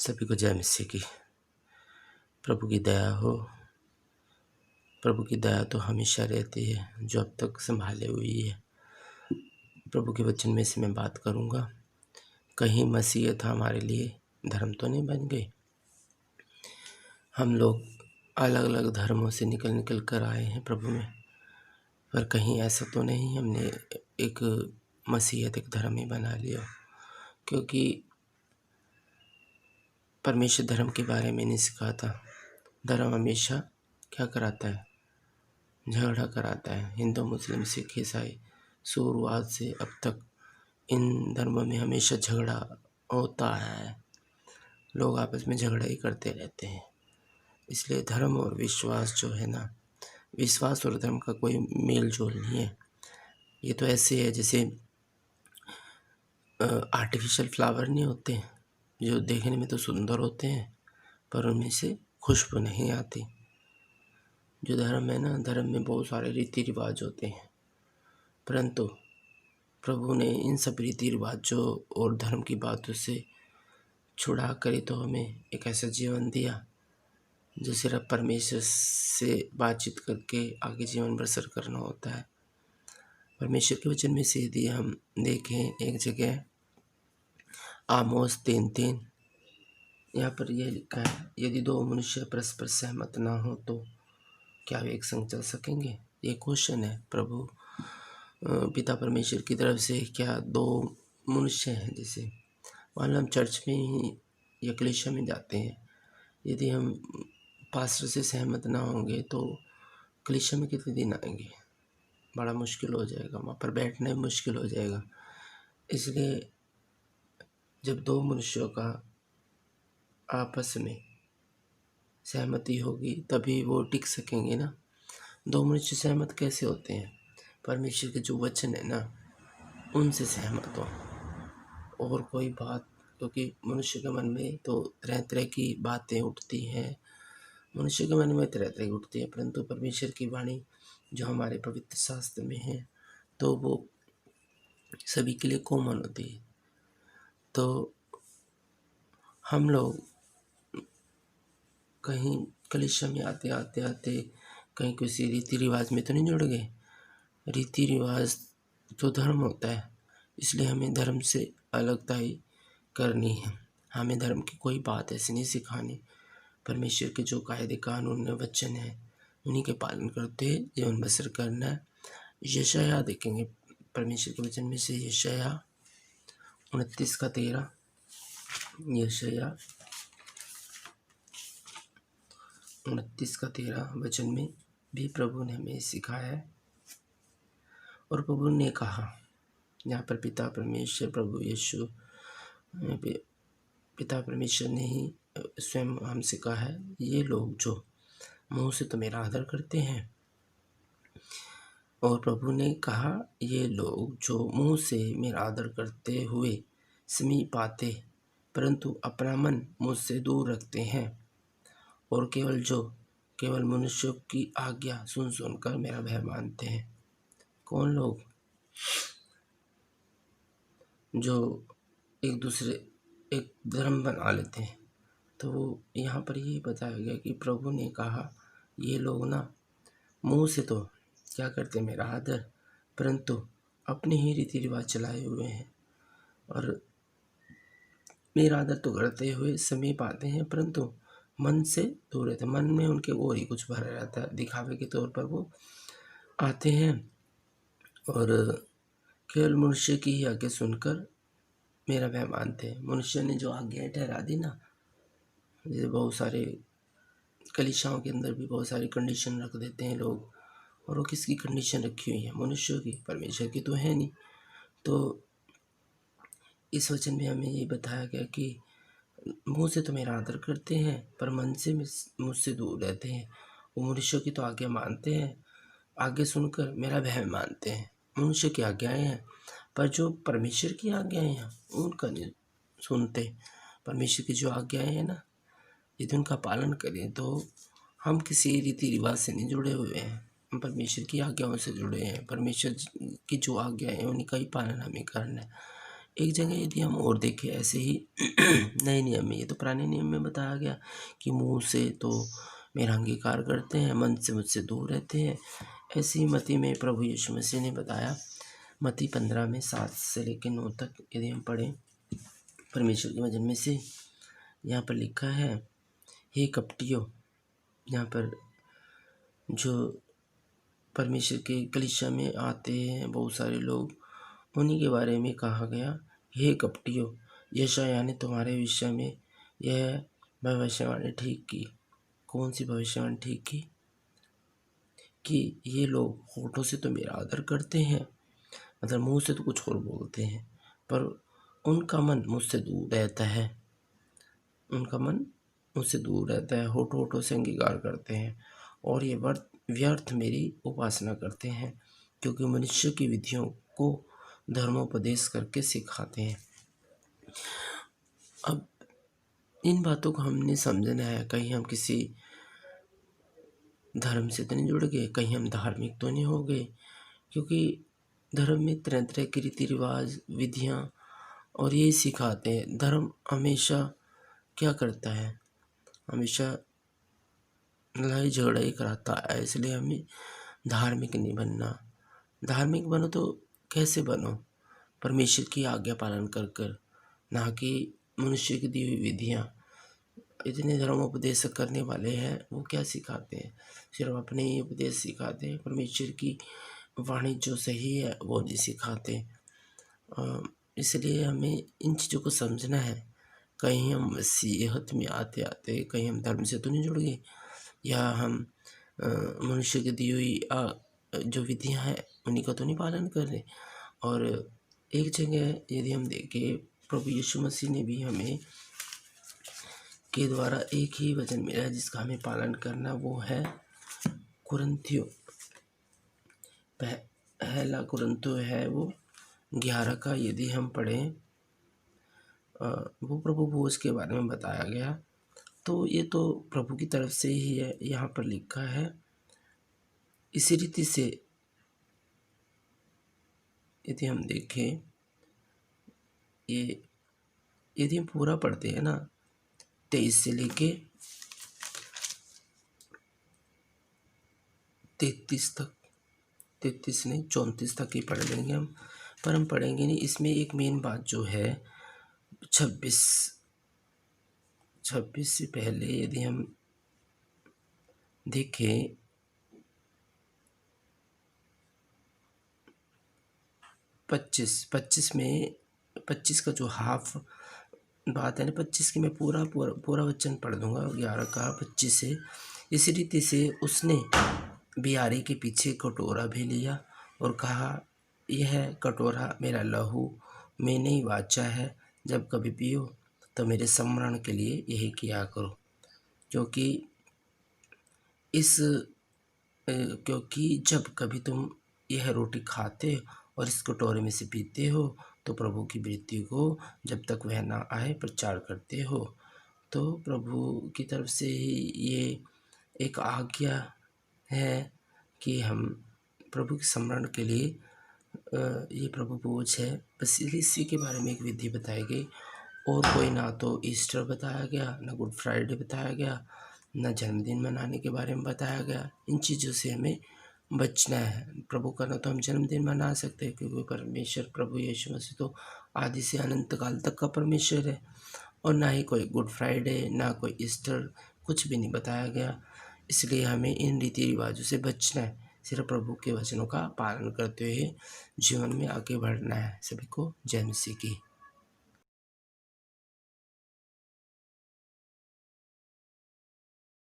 सभी को जय मसीह की। प्रभु की दया हो। प्रभु की दया तो हमेशा रहती है, जो अब तक संभाले हुई है। प्रभु के वचन में से मैं बात करूंगा। कहीं मसीहत हमारे लिए धर्म तो नहीं बन गई। हम लोग अलग अलग धर्मों से निकल कर आए हैं प्रभु में, पर कहीं ऐसा तो नहीं हमने एक मसीहत एक धर्म ही बना लिया। क्योंकि परमेश्वर धर्म के बारे में नहीं सिखाता। धर्म हमेशा क्या कराता है? झगड़ा कराता है। हिंदू, मुस्लिम, सिख, ईसाई, शुरुआत से अब तक इन धर्मों में हमेशा झगड़ा होता है। लोग आपस में झगड़ा ही करते रहते हैं। इसलिए धर्म और विश्वास जो है ना, विश्वास और धर्म का कोई मेल जोल नहीं है। ये तो ऐसे है जैसे आर्टिफिशियल फ्लावर नहीं होते, जो देखने में तो सुंदर होते हैं पर उनमें से खुशबू नहीं आती। जो धर्म है ना, धर्म में बहुत सारे रीति रिवाज होते हैं, परंतु प्रभु ने इन सब रीति रिवाजों और धर्म की बातों से छुड़ा कर तो हमें एक ऐसा जीवन दिया जो सिर्फ परमेश्वर से बातचीत करके आगे जीवन बसर करना होता है। परमेश्वर के वचन में से यदि हम देखें, एक जगह आमोस 3:3 यहाँ पर यह लिखा है, यदि दो मनुष्य परस्पर सहमत ना हो तो क्या वे एक संग चल सकेंगे? ये क्वेश्चन है प्रभु पिता परमेश्वर की तरफ से। क्या दो मनुष्य हैं, जैसे मान लो हम चर्च में ही या कलीसिया में जाते हैं, यदि हम पास्टर से सहमत ना होंगे तो कलीसिया में कितने दिन आएंगे? बड़ा मुश्किल हो जाएगा, वहाँ पर बैठना मुश्किल हो जाएगा। इसलिए जब दो मनुष्यों का आपस में सहमति होगी तभी वो टिक सकेंगे ना। दो मनुष्य सहमत कैसे होते हैं? परमेश्वर के जो वचन है ना, उनसे सहमत हो। और कोई बात, क्योंकि मनुष्य के मन में तो तरह तरह की बातें उठती हैं, मनुष्य के मन में तरह तरह की उठती है, परंतु परमेश्वर की वाणी जो हमारे पवित्र शास्त्र में है तो वो सभी के लिए कॉमन होती है। तो हम लोग कहीं कलीसिया में आते आते कहीं किसी रीति रिवाज में तो नहीं जुड़ गए। रीति रिवाज तो धर्म होता है, इसलिए हमें धर्म से अलगता ही करनी है। हमें धर्म की कोई बात ऐसी नहीं सिखानी। परमेश्वर के जो कायदे कानून वचन है उन्हीं के पालन करते हुए जीवन बसर करना है। यशाया देखेंगे परमेश्वर के वचन में से, यशाया 29:13। यशाया 29:13 वचन में भी प्रभु ने हमें सिखाया है। और प्रभु ने कहा, यहाँ पर पिता परमेश्वर, प्रभु यीशु, पिता परमेश्वर ने ही स्वयं हमसे कहा है, ये लोग जो मुँह से तो मेरा आदर करते हैं। और प्रभु ने कहा, ये लोग जो मुँह से मेरा आदर करते हुए समीप आते परंतु अपना मन मुझसे दूर रखते हैं, और केवल मनुष्यों की आज्ञा सुनकर मेरा भय मानते हैं। कौन लोग? जो एक धर्म बना लेते हैं। तो यहाँ पर यही बताया गया कि प्रभु ने कहा, ये लोग ना मुंह से तो क्या करते हैं मेरा आदर, परंतु अपने ही रीति रिवाज चलाए हुए हैं। और मेरा आदर तो करते हुए समीप आते हैं परंतु मन से दूर रहते। मन में उनके और ही कुछ भरा रहता है, दिखावे के तौर पर वो आते हैं और केवल मनुष्य की ही आज्ञा सुनकर मेरा भय मानते हैं। मनुष्य ने जो आज्ञाएं ठहरा दी ना, जैसे बहुत सारे कलीसियाओं के अंदर भी बहुत सारी कंडीशन रख देते हैं लोग, और वो किसकी कंडीशन रखी हुई है? मनुष्यों की, परमेश्वर की तो है नहीं। तो इस वचन में हमें ये बताया गया कि मुंह से तो मेरा आदर करते हैं पर मन से मुझसे दूर रहते हैं। वो मनुष्यों की तो आज्ञा मानते हैं, आगे सुनकर मेरा भय मानते हैं। मनुष्य की आज्ञाएं हैं, पर जो परमेश्वर की आज्ञाएं हैं उनका नहीं सुनते। परमेश्वर की जो आज्ञाएं हैं ना, यदि उनका पालन करें तो हम किसी रीति रिवाज से नहीं जुड़े हुए हैं, हम परमेश्वर की आज्ञाओं से जुड़े हैं। परमेश्वर की जो आज्ञाएं हैं उन्हीं का ही पालन हमें करना है। एक जगह यदि हम और देखें ऐसे ही नए नियम में, ये तो पुराने नियम में बताया गया कि मुँह से तो मेरा अंगीकार करते हैं, मन से मुझसे दूर रहते हैं। ऐसे ही मत्ती में प्रभु यीशु मसीह ने बताया, मत्ती 15 में 7 से लेकर 9 तक यदि हम पढ़ें परमेश्वर के वचन में से, यहाँ पर लिखा है, हे कपटियों, यहाँ पर जो परमेश्वर के कलीसिया में आते हैं बहुत सारे लोग, उन्हीं के बारे में कहा गया, हे कपटियों, यशायाह ने तुम्हारे विषय में यह भविष्यवाणी ठीक की। कौन सी भविष्यवाणी ठीक की? कि ये लोग होठों से तो मेरा आदर करते हैं, मतलब मुंह से तो कुछ और बोलते हैं, पर उनका मन मुझसे दूर रहता है। उनका मन मुझसे दूर रहता है, होठों से अंगीकार करते हैं और ये व्यर्थ मेरी उपासना करते हैं, क्योंकि मनुष्य की विधियों को धर्मोपदेश करके सिखाते हैं। अब इन बातों को हमने समझना है, कहीं हम किसी धर्म से तो नहीं जुड़ गए, कहीं हम धार्मिक तो नहीं हो गए, क्योंकि धर्म में तरह तरह के रीति रिवाज, विधियाँ और यही सिखाते हैं। धर्म हमेशा क्या करता है? हमेशा लड़ाई झगड़ा ही कराता है, इसलिए हमें धार्मिक नहीं बनना। धार्मिक बनो तो कैसे बनो? परमेश्वर की आज्ञा पालन कर कर, ना कि मनुष्य की दी हुई विधियाँ। इतने धर्मोपदेश करने वाले हैं, वो क्या सिखाते हैं? सिर्फ अपने ही उपदेश सिखाते हैं, परमेश्वर की वाणी जो सही है वो नहीं सिखाते। इसलिए हमें इन चीज़ों को समझना है। कहीं हम मसीहत में आते आते कहीं हम धर्म से तो नहीं जुड़ गए, या हम मनुष्य की दी हुई जो विधियाँ हैं उन्हीं का तो नहीं पालन कर रहे। और एक जगह यदि हम देखें, प्रभु यीशु मसीह ने भी हमें के द्वारा एक ही वचन मिला जिसका हमें पालन करना, वो है कुरिन्थियों, पहला कुरिन्थियों है वो 11 का। यदि हम पढ़ें, वो प्रभु भोज के बारे में बताया गया, तो ये तो प्रभु की तरफ से ही है। यहाँ पर लिखा है, इसी रीति से यदि हम देखें, ये यदि हम पूरा पढ़ते हैं ना, 23 से लेके 33 तक, 33 नहीं 34 तक ही पढ़ लेंगे हम, पर हम पढ़ेंगे नहीं। इसमें एक मेन बात जो है 26 से पहले यदि हम देखें, 25 में 25 का जो हाफ बात है ना, 25 की मैं पूरा वचन पढ़ दूंगा। 11 का 25 से, इसी रीति से उसने बियारी के पीछे कटोरा भी लिया और कहा, यह कटोरा मेरा लहू में नहीं वाचा है, जब कभी पियो तो मेरे स्मरण के लिए यही किया करो। क्योंकि जब कभी तुम यह रोटी खाते और इस कटोरे में से पीते हो, तो प्रभु की मृत्यु को जब तक वह ना आए प्रचार करते हो। तो प्रभु की तरफ से ही ये एक आज्ञा है कि हम प्रभु के स्मरण के लिए ये प्रभु भोज है। बस इसी के बारे में एक विधि बताई गई, और कोई ना तो ईस्टर बताया गया, ना गुड फ्राइडे बताया गया, ना जन्मदिन मनाने के बारे में बताया गया। इन चीज़ों से हमें बचना है। प्रभु का ना तो हम जन्मदिन मना सकते हैं, क्योंकि परमेश्वर प्रभु यीशु मसीह तो आदि से अनंत काल तक का परमेश्वर है, और ना ही कोई गुड फ्राइडे, ना कोई ईस्टर, कुछ भी नहीं बताया गया। इसलिए हमें इन रीति रिवाजों से बचना है, सिर्फ प्रभु के वचनों का पालन करते हुए जीवन में आगे बढ़ना है। सभी को जय मसीह की।